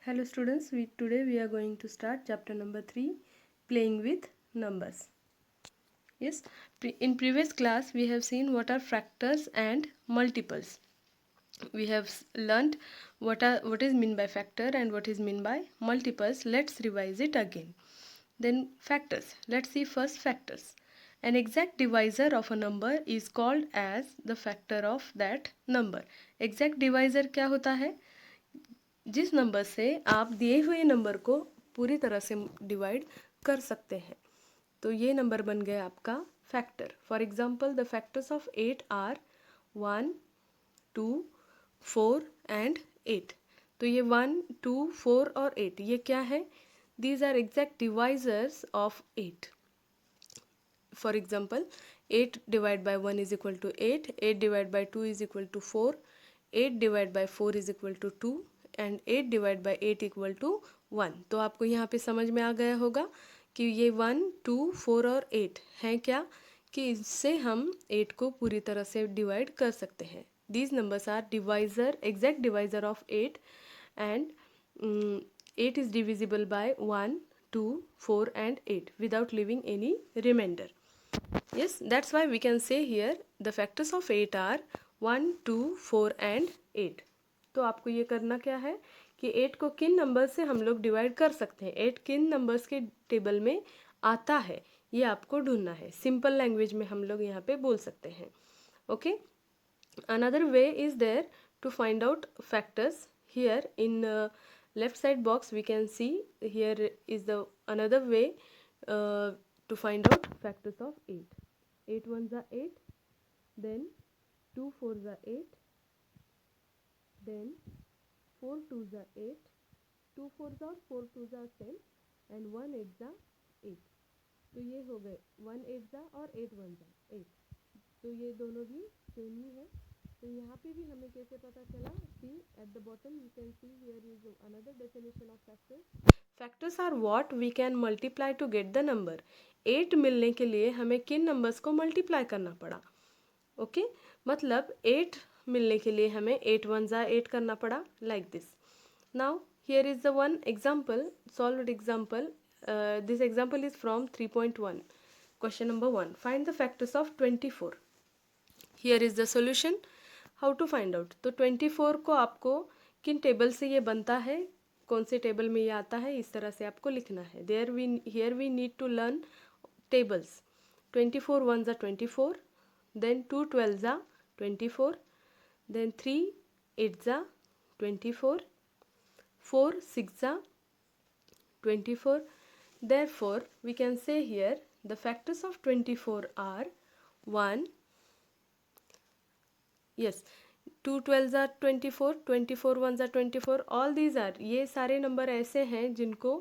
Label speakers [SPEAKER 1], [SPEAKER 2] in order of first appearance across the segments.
[SPEAKER 1] Hello students, today we are going to start chapter number 3, playing with numbers. Yes, in previous class we have seen what are factors and multiples. We have learnt what is meant by factor and what is meant by multiples. Let's revise it again. Then factors. Let's see first factors. An exact divisor of a number is called as the factor of that number. Exact divisor क्या होता है? जिस number से आप दिए हुए number को पूरी तरह से डिवाइड कर सकते हैं, तो ये नंबर बन गया आपका factor. For example the factors of 8 are 1, 2, 4 and 8. तो ये 1, 2, 4 और 8 ये क्या है? These are exact divisors of 8. For example 8 divide by 1 is equal to 8, 8 divide by 2 is equal to 4, 8 divide by 4 is equal to 2 and 8 divide by 8 equal to 1. तो आपको यहाँ पे समझ में आ गया होगा कि ये 1, 2, 4 और 8 हैं क्या, कि इससे हम 8 को पूरी तरह से डिवाइड कर सकते हैं. These numbers are divisor, exact divisor of 8 and 8 is divisible by 1, 2, 4 and 8 without leaving any remainder. Yes, that's why we can say here the factors of 8 are 1, 2, 4 and 8. तो आपको ये करना क्या है कि 8 को किन नंबर से हम लोग डिवाइड कर सकते हैं, 8 किन नंबर्स के टेबल में आता है, ये आपको ढूंढना है. सिंपल लैंग्वेज में हम लोग यहाँ पे बोल सकते हैं. Okay, another way is there to find out factors. Here in left side box we can see here is the another way to find out factors of 8. 8 ones are 8, then 2 fours are 8, then 4 twos are 8, 2 fours are 4 twos are 10 and 1 eights are 8. तो ये हो गए 1 eights are और 8 ones are 8. तो ये दोनों भी same ही है. तो यहाँ पे भी हमें कैसे पता चला? See at the bottom you can see here is another definition of factors. Factors are what we can multiply to get the number. 8 मिलने के लिए हमें किन नंबर्स को मल्टीप्लाई करना पड़ा. ओके, मतलब 8 मिलने के लिए हमें 8 ones are 8 करना पड़ा, like this. Now here is the one example, solved example. This example is from 3.1. Question number 1, find the factors of 24. Here is the solution. How to find out. तो 24 को आपको किन टेबल से ये बनता है, कौन से टेबल में ये आता है, इस तरह से आपको लिखना है. Here we need to learn tables. 24 ones are 24, then 2 12s are 24, then 3 8s are 24, 4 6s are 24. Therefore we can say here the factors of 24 are 1. Yes, 2 12s are 24, 24 ones are 24. All these are, ये सारे number ऐसे हैं जिनको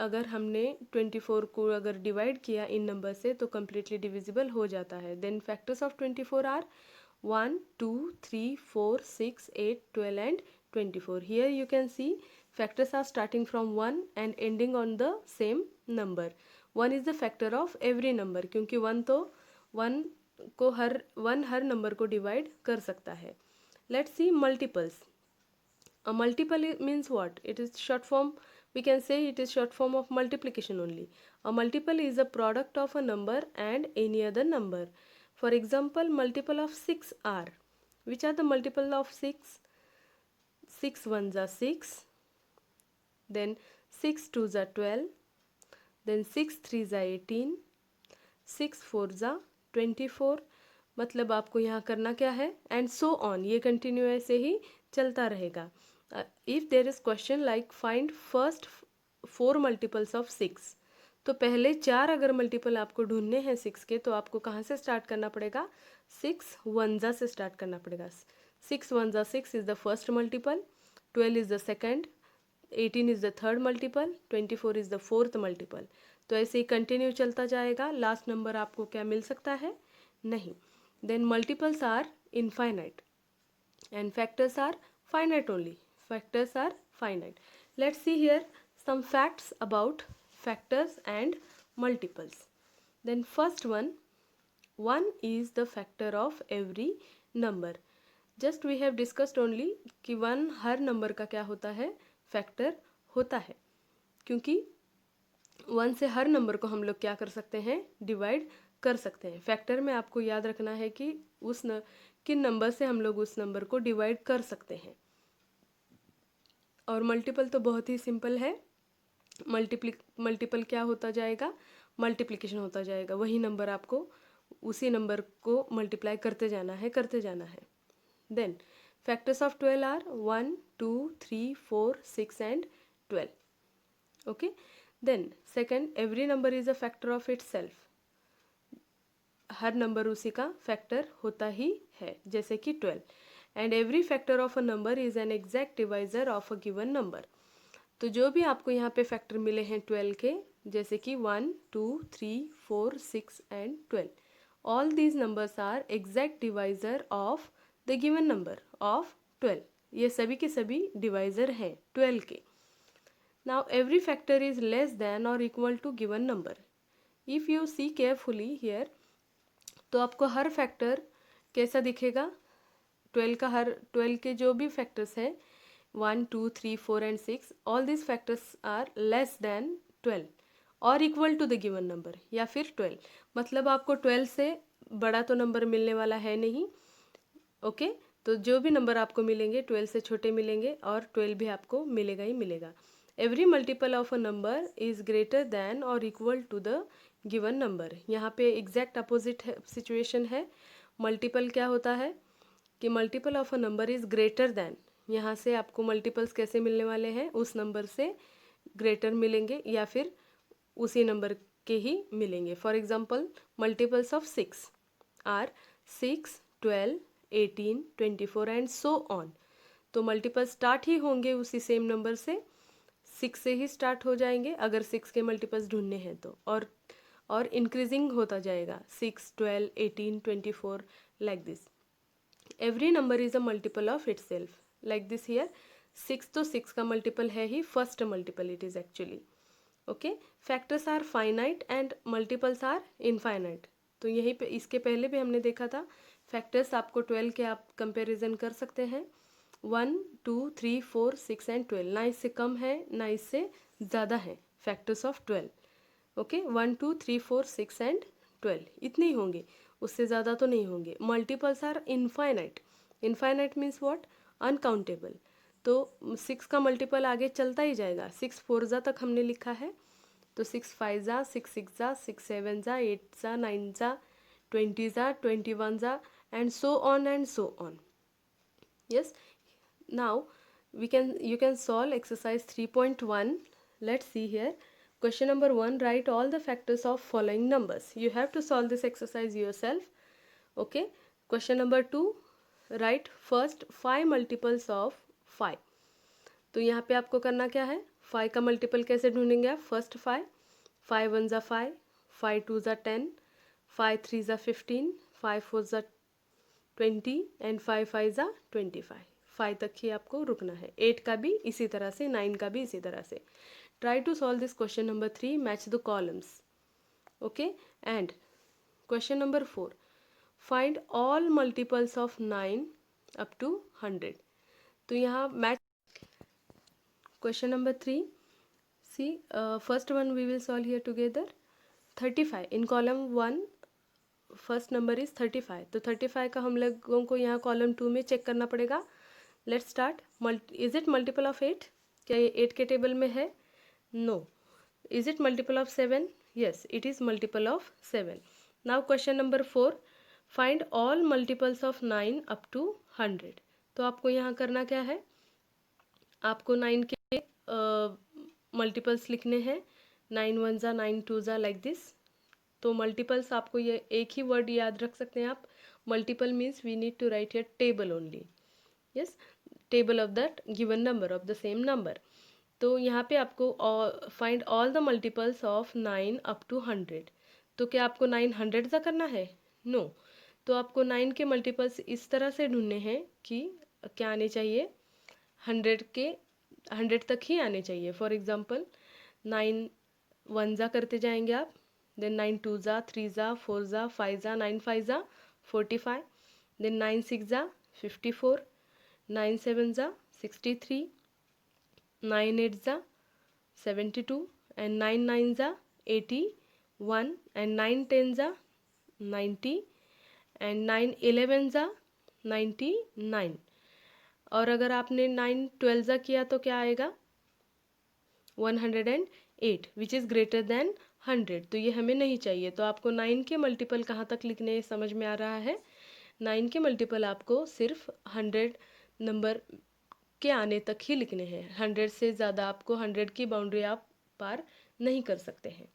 [SPEAKER 1] अगर हमने 24 को अगर divide किया इन नंबर से तो कम्प्लीटली डिविजिबल हो जाता है. Then factors of 24 are 1, 2, 3, 4, 6, 8, 12 and 24. Here you can see factors are starting from 1 and ending on the same number. 1 is the factor of every number, क्योंकि 1 तो 1 को हर नंबर को डिवाइड कर सकता है. Let's see multiples. A multiple means what? It is short form. We can say it is short form of multiplication only. A multiple is a product of a number and any other number. For example, multiple of 6 are. Which are the multiple of 6? 6 ones are 6. Then 6 twos are 12. Then 6 threes are 18. 6 fours are 24. मतलब आपको यहाँ करना क्या है, and so on, ये continue ऐसे ही चलता रहेगा. If there is question like find first 4 multiples of 6, तो पहले 4 अगर मल्टीपल आपको ढूंढने हैं 6 के, तो आपको कहाँ से स्टार्ट करना पड़ेगा? 6 वनजा से स्टार्ट करना पड़ेगा. 6 Vanaja 6 is the first multiple, 12 is the second, 18 is the third multiple, 24 is the fourth multiple. तो ऐसे ही कंटिन्यू चलता जाएगा. लास्ट नंबर आपको क्या मिल सकता है? नहीं. Then multiples are infinite and factors are finite only. Factors are finite. Let's see here some facts about factors and multiples. Then first one is the factor of every number. Just we have discussed only कि 1 हर number का क्या होता है? Factor होता है, क्योंकि 1 से हर number को हम लोग क्या कर सकते हैं, डिवाइड कर सकते हैं। फैक्टर में आपको याद रखना है कि किन नंबर से हम लोग उस नंबर को डिवाइड कर सकते हैं। और मल्टीपल तो बहुत ही सिंपल है। मल्टीपल क्या होता जाएगा, मल्टीप्लिकेशन होता जाएगा। वही नंबर आपको उसी नंबर को मल्टीप्लाई करते जाना है। Then factors of 12 are 1, 2, 3, 4, 6 and 12। Okay, then second, every number is a factor of itself. हर नंबर उसी का फैक्टर होता ही है, जैसे कि 12। And every factor of a number is an exact divisor of a given number. तो जो भी आपको यहाँ पे फैक्टर मिले हैं 12 के, जैसे कि 1, 2, 3, 4, 6 and 12, all these numbers are exact divisor of the given number of 12। ये सभी के सभी डिवाइजर हैं 12 के। Now every factor is less than और equal to given number. If you see carefully here, तो आपको हर फैक्टर कैसा दिखेगा, 12 के जो भी फैक्टर्स हैं 1, 2, 3, 4 and 6, all this factors are less than 12 और equal to the given number, या फिर 12। मतलब आपको 12 से बड़ा तो नंबर मिलने वाला है नहीं। ओके, तो जो भी नंबर आपको मिलेंगे 12 से छोटे मिलेंगे, और 12 भी आपको मिलेगा ही मिलेगा। Every multiple of a number is greater than और equal to the given number. यहाँ पे एग्जैक्ट अपोजिट सिचुएशन है। मल्टीपल क्या होता है कि multiple of a number is greater than, यहाँ से आपको मल्टीपल्स कैसे मिलने वाले हैं, उस नंबर से ग्रेटर मिलेंगे या फिर उसी नंबर के ही मिलेंगे। For example, multiples of 6 are 6, 12, 18, 24 and so on. तो मल्टीपल स्टार्ट ही होंगे उसी सेम नंबर से, 6 से ही स्टार्ट हो जाएंगे अगर 6 के मल्टीपल्स ढूंढने हैं तो, और इंक्रीजिंग होता जाएगा 6, 12, 18, 24 like this. Every number is a multiple of itself like this here. 6 तो 6 का मल्टीपल है ही, first multiple it is actually. Okay, factors are finite and multiples are infinite. तो यहीं पे इसके पहले भी हमने देखा था, फैक्टर्स आपको 12 के आप कंपैरिजन कर सकते हैं, 1, 2, 3, 4, 6 एंड 12। ना इससे कम है ना इससे ज़्यादा है फैक्टर्स ऑफ 12। ओके, 1, 2, 3, 4, 6 एंड 12 इतने ही होंगे, उससे ज़्यादा तो नहीं होंगे। Multiples are infinite. Infinite means what, uncountable. तो 6 का मल्टीपल आगे चलता ही जाएगा। 6 4 तक हमने लिखा है, तो 6 5 जा, 6 6 जा, 6 7 जा, 8 जा, 9 जा, 20 जा, 21 जा, and so on and so on. Yes, now you can solve exercise 3.1. Let's see here. Question number 1, write all the factors of following numbers. You have to solve this exercise yourself. Okay, question number 2, write first 5 multiples of 5. तो यहाँ पे आपको करना क्या है, 5 का multiple कैसे ढूंढेंगे आप, फर्स्ट 5, 5 1 जा 5, 5 2 जा 10, 5 3 जा 15, 5 4 जा 20 एंड 5 5 जा 25। 5 तक ही आपको रुकना है। 8 का भी इसी तरह से, 9 का भी इसी तरह से। Try to solve this question number 3, match the columns. Okay, and question number 4, find all multiples of 9 up to 100। तो यहाँ match question number 3, see first one we will solve here together। 35 in column 1 first number is 35, तो 35 का हम लोगों को यहाँ column 2 में check करना पड़ेगा। Let's start. Is it multiple of 8? क्या ये 8 के टेबल में है? No. Is it multiple of 7? Yes, it is multiple of 7। Now question number 4, find all multiples of 9 up to 100। तो आपको यहाँ करना क्या है, आपको 9 के मल्टीपल्स लिखने हैं, 9 1 जा, 9 2 जा, लाइक दिस। तो मल्टीपल्स आपको ये एक ही वर्ड याद रख सकते हैं आप, multiple means we need to write here table only. Yes, table of that given number of the same number. तो यहाँ पे आपको find all the multiples of 9 up to 100। तो क्या आपको 9 100 तक करना है? नो। तो आपको 9 के मल्टीपल्स इस तरह से ढूंढने हैं कि क्या आने चाहिए, 100 तक ही आने चाहिए। फॉर एग्जाम्पल 9 1 जा करते जाएंगे आप, देन 9 2 जा, 3 जा, 4 जा, 5 जा, 9 5 जा 45, देन 9 6 जा 54, 9 7 जा 63, 9 8 ज़ा 72 and 9 9 ज़ा 81 and 9 10 ज़ा 90 and 9 11 ज़ा 99। और अगर आपने 9 12 ज़ा किया तो क्या आएगा 108 विच इज़ ग्रेटर देन 100। तो ये हमें नहीं चाहिए। तो आपको 9 के मल्टीपल कहाँ तक लिखने समझ में आ रहा है। 9 के मल्टीपल आपको सिर्फ 100 नंबर के आने तक ही लिखने हैं। 100 से ज़्यादा आपको 100 की बाउंड्री आप पार नहीं कर सकते हैं।